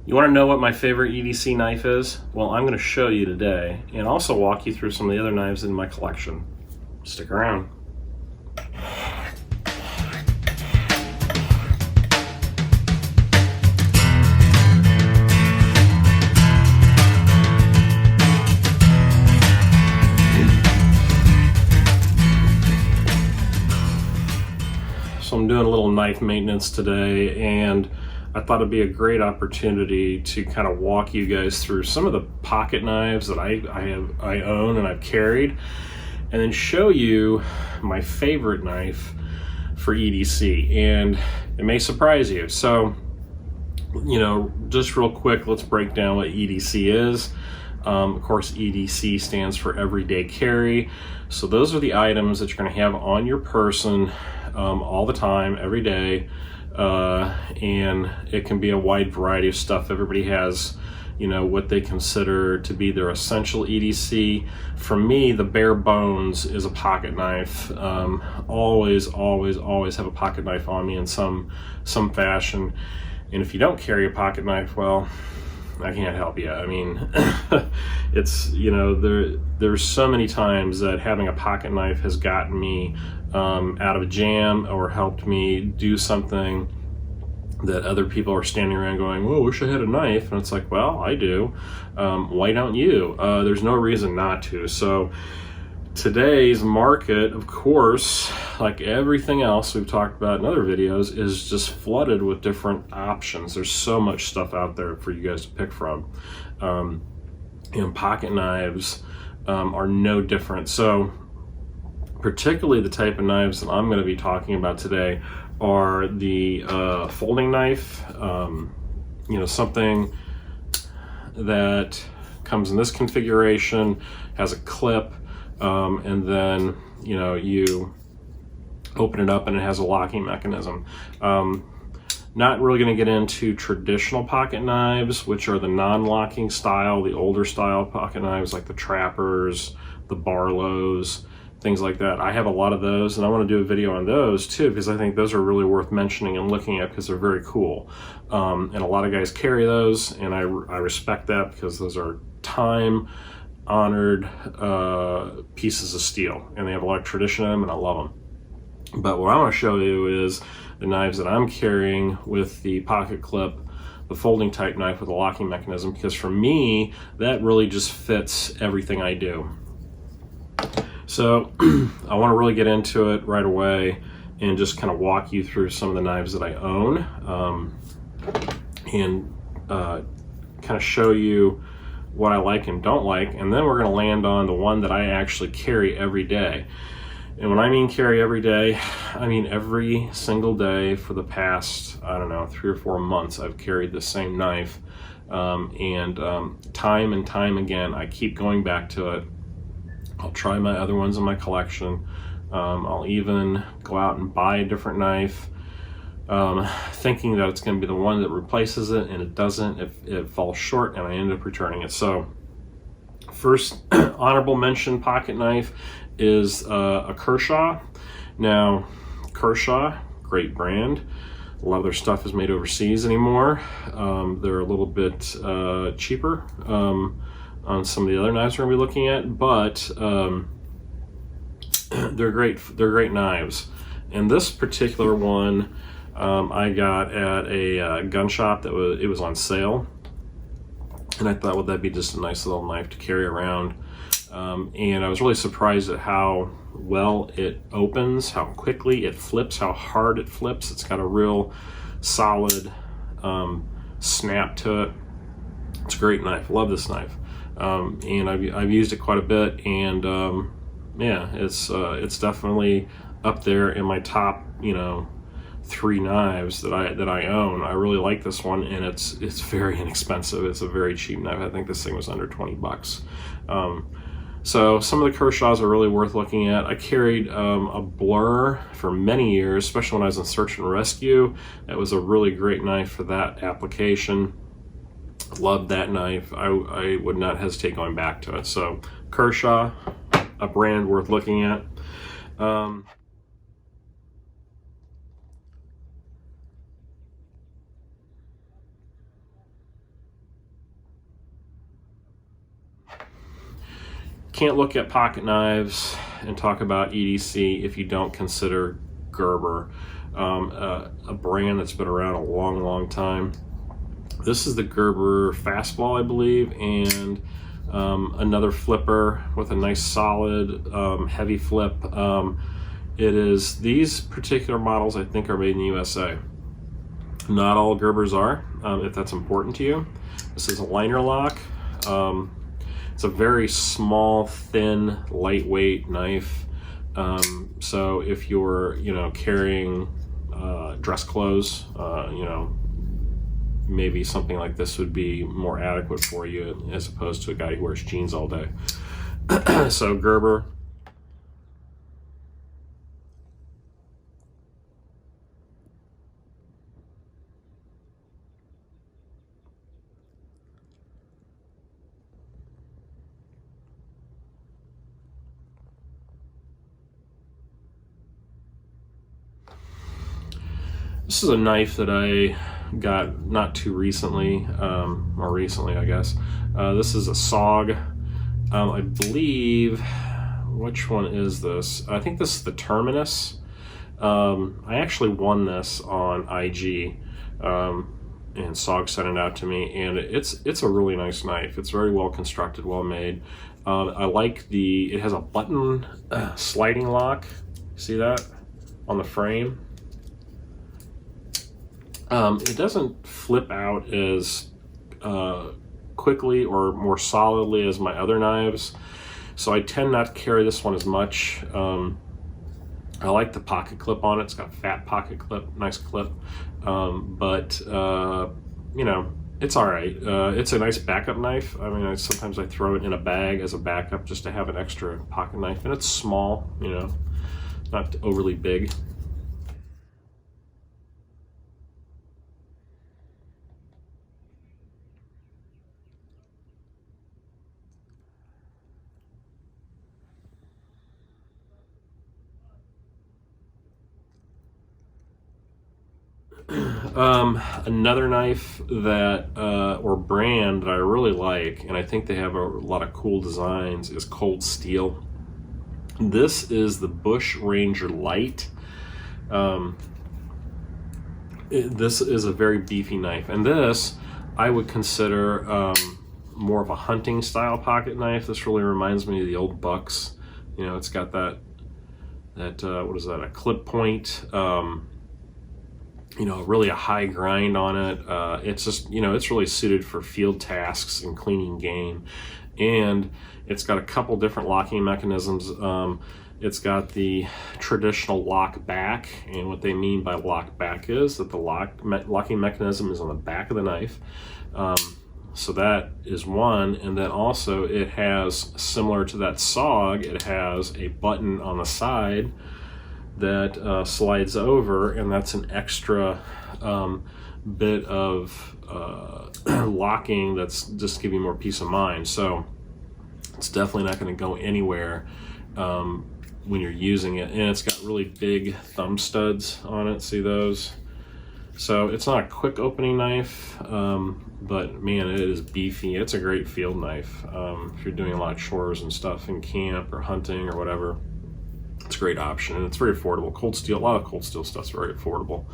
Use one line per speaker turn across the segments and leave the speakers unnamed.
You want to know what my favorite EDC knife is? Well, I'm going to show you today and also walk you through some of the other knives in my collection. Stick around. So I'm doing a little knife maintenance today, and I thought it'd be a great opportunity to kind of walk you guys through some of the pocket knives that I own and I've carried, and then show you my favorite knife for EDC. And it may surprise you. So, you know, just real quick, let's break down what EDC is. Of course, EDC stands for everyday carry. So those are the items that you're going to have on your person all the time, every day. And it can be a wide variety of stuff. Everybody has, you know, what they consider to be their essential EDC. For me, the bare bones is a pocket knife. Always have a pocket knife on me in some fashion. And if you don't carry a pocket knife, well, I can't help you. I mean, it's, you know, there's so many times that having a pocket knife has gotten me out of a jam or helped me do something that other people are standing around going, "Whoa, wish I had a knife." And it's like, well, I do. Why don't you? There's no reason not to. So today's market, of course, like everything else we've talked about in other videos, is just flooded with different options. There's so much stuff out there for you guys to pick from. And pocket knives are no different. So particularly the type of knives that I'm going to be talking about today are the folding knife, you know, something that comes in this configuration, has a clip, and then, you know, you open it up and it has a locking mechanism. Not really going to get into traditional pocket knives, which are the non-locking style, the older style pocket knives like the Trappers, the Barlows, things like that. I have a lot of those, and I want to do a video on those too, because I think those are really worth mentioning and looking at because they're very cool. And a lot of guys carry those, and I respect that because those are time-honored pieces of steel, and they have a lot of tradition in them, and I love them. But what I want to show you is the knives that I'm carrying with the pocket clip, the folding type knife with a locking mechanism, because for me, that really just fits everything I do. So I want to really get into it right away and just kind of walk you through some of the knives that I own, and kind of show you what I like and don't like, and then we're going to land on the one that I actually carry every day. And when I mean carry every day, I mean every single day for the past, I don't know, 3 or 4 months I've carried the same knife, and time and time again I keep going back to it. I'll try my other ones in my collection. I'll even go out and buy a different knife, thinking that it's going to be the one that replaces it, and it doesn't. It falls short, and I end up returning it. So first honorable mention pocket knife is a Kershaw. Now, Kershaw, great brand. A lot of their stuff is made overseas anymore. They're a little bit cheaper on some of the other knives we're going to be looking at, but they're great knives. And this particular one I got at a gun shop that was on sale, and I thought, well, that'd be just a nice little knife to carry around. And I was really surprised at how well it opens, how quickly it flips, how hard it flips. It's got a real solid snap to it. It's a great knife. Love this knife. And I've used it quite a bit, and yeah, it's definitely up there in my top, you know, 3 knives that I own. I really like this one, and it's very inexpensive. It's a very cheap knife. I think this thing was under 20 bucks. So some of the Kershaws are really worth looking at. I carried a Blur for many years, especially when I was in search and rescue. That was a really great knife for that application. Loved that knife. I would not hesitate going back to it. So Kershaw, a brand worth looking at. Can't look at pocket knives and talk about EDC if you don't consider Gerber, a brand that's been around a long time. This is the Gerber Fastball, I believe, and another flipper with a nice solid heavy flip. These particular models I think are made in the USA. Not all Gerbers are, if that's important to you. This is a liner lock. It's a very small, thin, lightweight knife. So if you're, carrying dress clothes, maybe something like this would be more adequate for you as opposed to a guy who wears jeans all day. So Gerber. This is a knife that I got not too recently, or recently I guess. This is a SOG, I believe, which one is this? I think this is the Terminus. I actually won this on IG, and SOG sent it out to me, and it's a really nice knife. It's very well constructed, well made. I like it has a button sliding lock, see that on the frame? It doesn't flip out as quickly or more solidly as my other knives, so I tend not to carry this one as much. I like the pocket clip on it. It's got a fat pocket clip, nice clip, but it's all right. It's a nice backup knife. I mean, sometimes I throw it in a bag as a backup just to have an extra pocket knife, and it's small, not overly big. Another knife that or brand that I really like, and I think they have a lot of cool designs, is Cold Steel. This is the Bush Ranger Light. This is a very beefy knife, and this I would consider more of a hunting style pocket knife. This really reminds me of the old bucks. It's got that what is that, a clip point, really a high grind on it. It's just, it's really suited for field tasks and cleaning game. And it's got a couple different locking mechanisms. It's got the traditional lock back, and what they mean by lock back is that the locking mechanism is on the back of the knife. So that is one, and then also it has, similar to that SOG, it has a button on the side that slides over, and that's an extra bit of locking that's just giving you more peace of mind. So it's definitely not going to go anywhere when you're using it. And it's got really big thumb studs on it, see those? So it's not a quick opening knife, but man, it is beefy. It's a great field knife if you're doing a lot of chores and stuff in camp or hunting or whatever. It's a great option, and it's very affordable. Cold Steel, a lot of Cold Steel stuff's very affordable.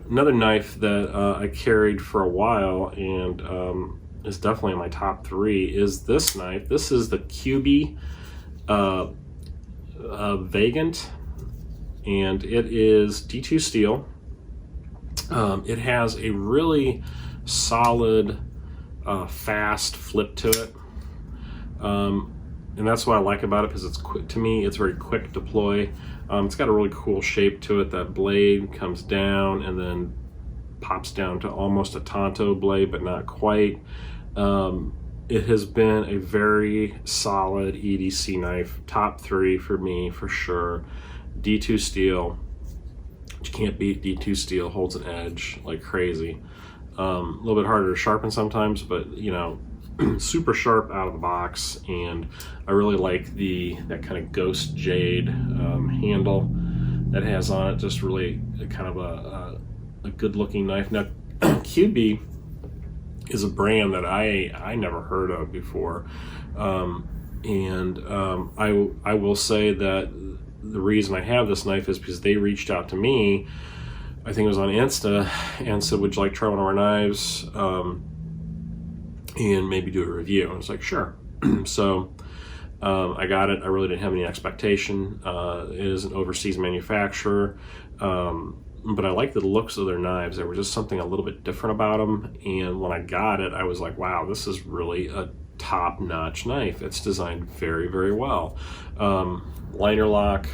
Another knife that I carried for a while and is definitely in my top 3 is this knife. This is the QB Vagant, and it is D2 steel. It has a really solid, fast flip to it, and that's what I like about it, because it's quick. To me, it's very quick deploy. It's got a really cool shape to it. That blade comes down and then pops down to almost a Tonto blade, but not quite. It has been a very solid EDC knife. Top 3 for me, for sure. D2 steel. You can't beat D2 steel. Holds an edge like crazy. A little bit harder to sharpen sometimes, but you know, super sharp out of the box. And I really like that kind of ghost jade handle that has on it. Just really kind of a good looking knife. Now QB is a brand that I never heard of before, and I will say that the reason I have this knife is because they reached out to me, I think it was on Insta, and said, would you like to try one of our knives and maybe do a review? And I was like, sure. So I got it. I really didn't have any expectation. It is an overseas manufacturer, but I like the looks of their knives. There was just something a little bit different about them, and when I got it, I was like, wow, this is really a top-notch knife. It's designed very, very well. Liner lock.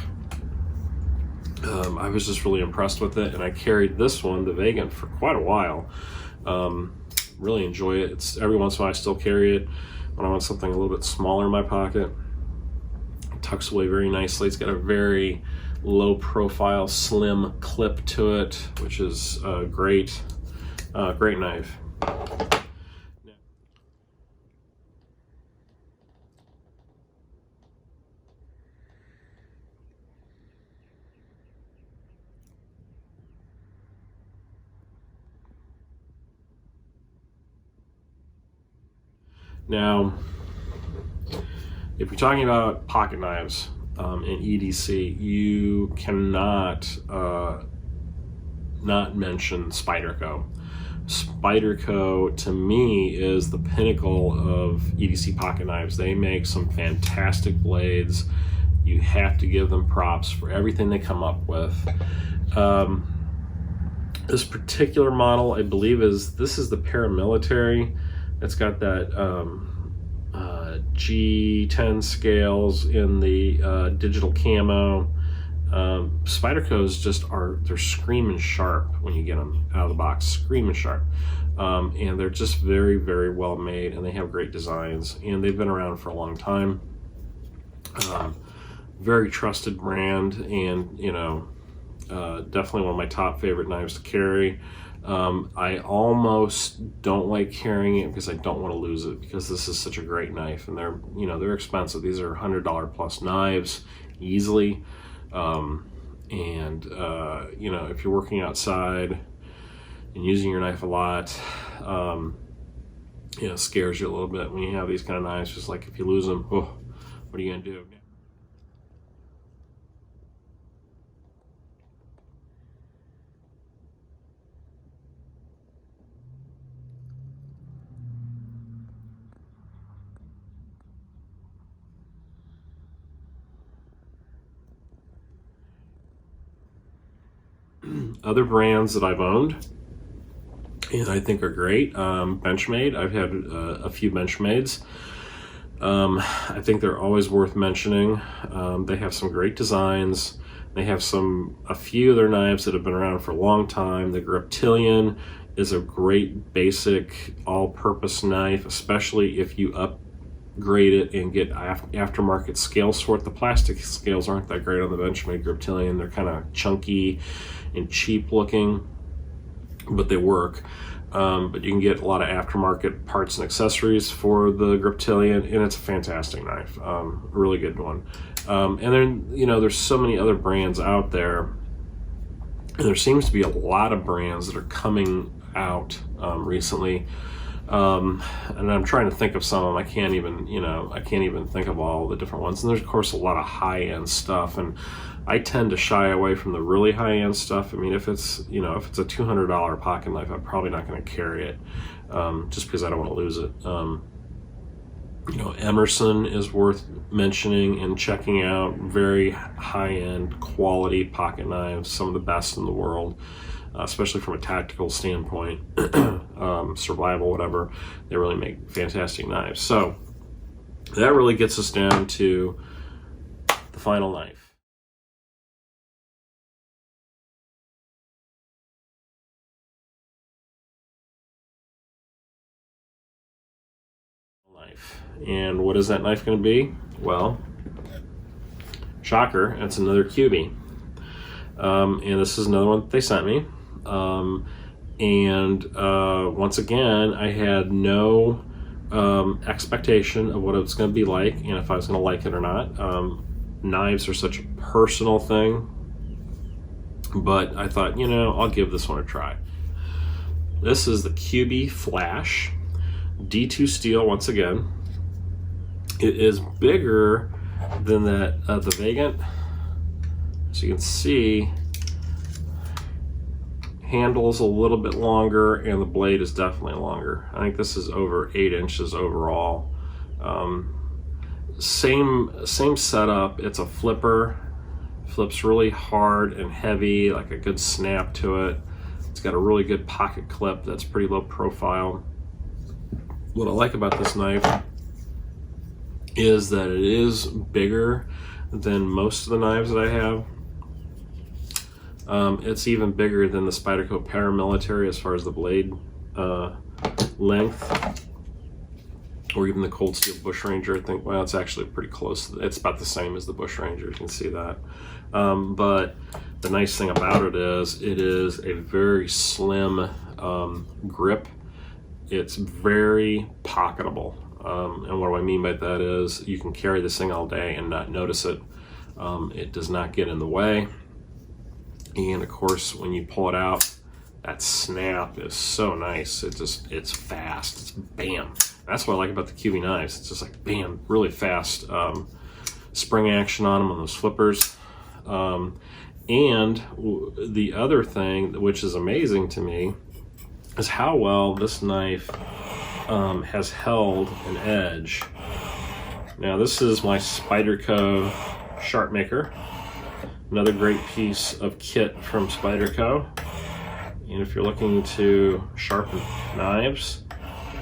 I was just really impressed with it, and I carried this one, the Vagant, for quite a while. Really enjoy it. It's every once in a while I still carry it when I want something a little bit smaller in my pocket. It tucks away very nicely. It's got a very low profile, slim clip to it, which is great. Great knife. Now, if you're talking about pocket knives in EDC, you cannot not mention Spyderco. Spyderco, to me, is the pinnacle of EDC pocket knives. They make some fantastic blades. You have to give them props for everything they come up with. This particular model, I believe, this is the paramilitary. It's got that G10 scales in the digital camo. Spydercos they're screaming sharp when you get them out of the box, screaming sharp. And they're just very, very well made, and they have great designs, and they've been around for a long time. Very trusted brand, and you know, definitely one of my top favorite knives to carry. I almost don't like carrying it because I don't want to lose it, because this is such a great knife, and they're expensive. These are $100 plus knives easily. You know, if you're working outside and using your knife a lot, you know, it scares you a little bit when you have these kind of knives. Just like if you lose them, oh, what are you gonna do? Other brands that I've owned and I think are great, Benchmade. I've had a few Benchmades. I think they're always worth mentioning. They have some great designs. They have a few of their knives that have been around for a long time. The Griptilian is a great basic all-purpose knife, especially if you upgrade it and get aftermarket scales for it. The plastic scales aren't that great on the Benchmade Griptilian. They're kind of chunky and cheap looking, but they work. But you can get a lot of aftermarket parts and accessories for the Griptilian, and it's a fantastic knife. Really good one. And then, you know, there's so many other brands out there, and there seems to be a lot of brands that are coming out recently. And I'm trying to think of some of them. I can't even think of all the different ones. And there's of course a lot of high-end stuff, and I tend to shy away from the really high-end stuff. I mean, if it's a $200 pocket knife, I'm probably not going to carry it, just because I don't want to lose it. You know, Emerson is worth mentioning and checking out. Very high-end quality pocket knives, some of the best in the world. Especially from a tactical standpoint, survival, whatever. They really make fantastic knives. So that really gets us down to the final knife. And what is that knife going to be? Well, shocker, it's another QB. And this is another one that they sent me. And once again, I had no expectation of what it was going to be like and if I was going to like it or not. Knives are such a personal thing, but I thought, you know, I'll give this one a try. This is the QB Flash D2 steel once again. It is bigger than that the Vagant. As you can see, handle's a little bit longer and the blade is definitely longer. I think this is over 8 inches overall. Same setup. It's a flipper. Flips really hard and heavy, like a good snap to it. It's got a really good pocket clip that's pretty low profile. What I like about this knife is that it is bigger than most of the knives that I have. It's even bigger than the Spyderco Paramilitary as far as the blade length, or even the Cold Steel Bushranger. I think, well, it's actually pretty close. It's about the same as the Bushranger, you can see that. But the nice thing about it is a very slim grip. It's very pocketable. And what do I mean by that is you can carry this thing all day and not notice it. It does not get in the way. And of course, when you pull it out, that snap is so nice. It's fast. It's bam. That's what I like about the QB knives. It's just like bam, really fast spring action on them on those flippers. And the other thing, which is amazing to me, is how well this knife has held an edge. Now this is my Spyderco sharp maker. Another great piece of kit from Spyderco. And if you're looking to sharpen knives,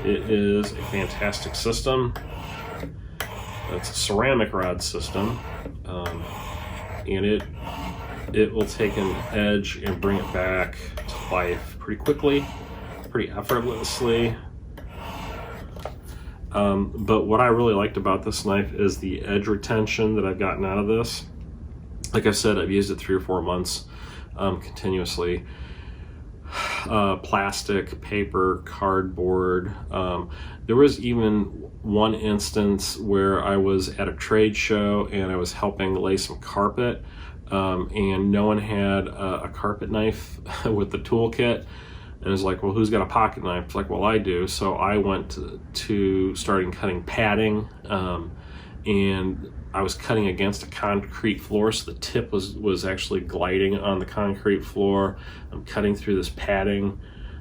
it is a fantastic system. It's a ceramic rod system, and it will take an edge and bring it back to life pretty quickly, pretty effortlessly. But what I really liked about this knife is the edge retention that I've gotten out of this. Like I said, I've used it 3 or 4 months continuously. Plastic, paper, cardboard. There was even one instance where I was at a trade show and I was helping lay some carpet, and no one had a carpet knife with the toolkit. And it was like, well, who's got a pocket knife? It's like, well, I do. So I went to starting cutting padding, and I was cutting against a concrete floor, so the tip was actually gliding on the concrete floor. I'm cutting through this padding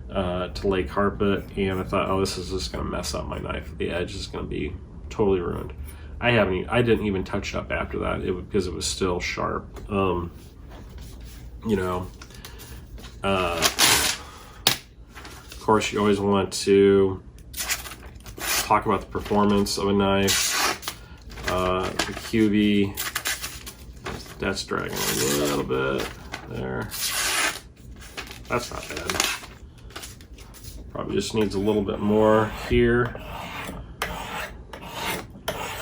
to lay carpet, and I thought, oh, this is just going to mess up my knife. The edge is going to be totally ruined. I didn't even touch it up after that because it was still sharp. You know, of course, you always want to talk about the performance of a knife. The QB, that's dragging a little bit there. That's not bad. Probably just needs a little bit more here.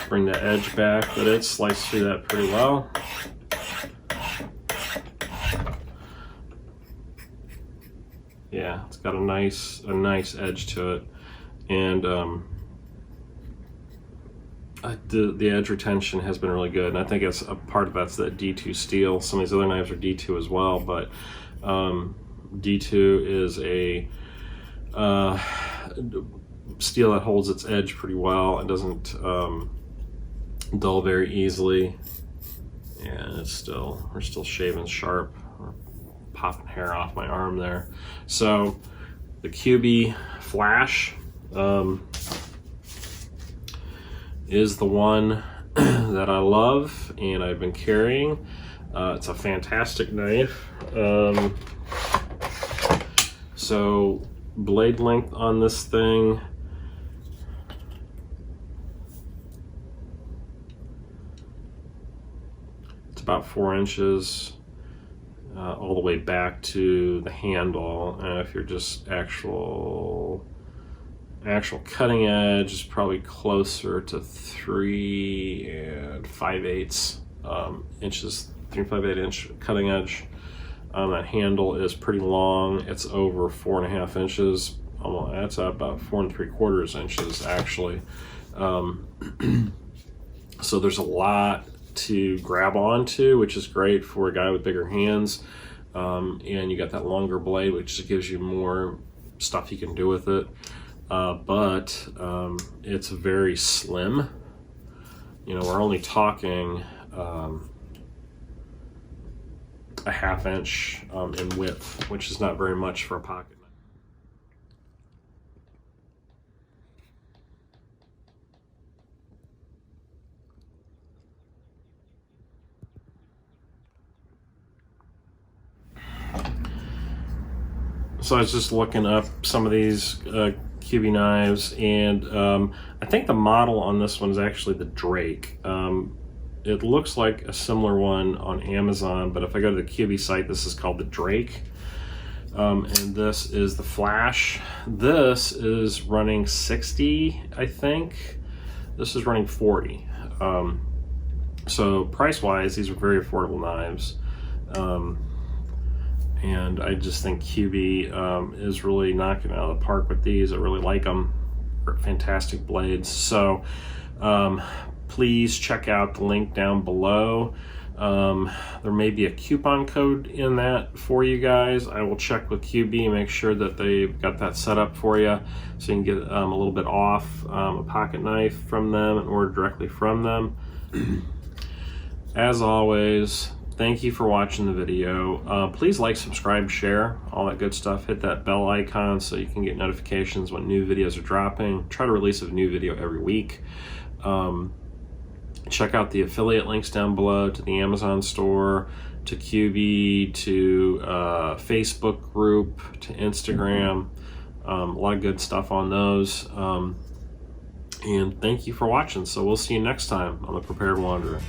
Bring the edge back, but it sliced through that pretty well. Yeah, it's got a nice edge to it, and the edge retention has been really good, and I think it's a part of that's that D2 steel. Some of these other knives are D2 as well, but D2 is a steel that holds its edge pretty well and doesn't dull very easily, and we're still shaving sharp. We're popping hair off my arm there. So the QB Flash is the one that I love and I've been carrying. It's a fantastic knife. So blade length on this thing, it's about 4 inches all the way back to the handle. And if you're just actual cutting edge is probably closer to 3 5/8 inches, 3 5/8 inch cutting edge. That handle is pretty long. It's over 4.5 inches. That's about 4 3/4 inches actually. So there's a lot to grab onto, which is great for a guy with bigger hands. And you got that longer blade, which gives you more stuff you can do with it. But it's very slim. You know, we're only talking a 1/2 inch in width, which is not very much for a pocket knife. So I was just looking up some of these QB knives, and I think the model on this one is actually the Drake. It looks like a similar one on Amazon, but if I go to the QB site, this is called the Drake. And this is the Flash. This is running 60, I think. This is running 40. So price-wise, these are very affordable knives. And I just think QB is really knocking it out of the park with these. I really like them. They're fantastic blades. So please check out the link down below. There may be a coupon code in that for you guys. I will check with QB and make sure that they've got that set up for you, so you can get a little bit off a pocket knife from them and order directly from them. As always, thank you for watching the video. Please like, subscribe, share, all that good stuff. Hit that bell icon so you can get notifications when new videos are dropping. Try to release a new video every week. Check out the affiliate links down below to the Amazon store, to QB, to Facebook group, to Instagram. A lot of good stuff on those. And thank you for watching. So we'll see you next time on The Prepared Wanderer.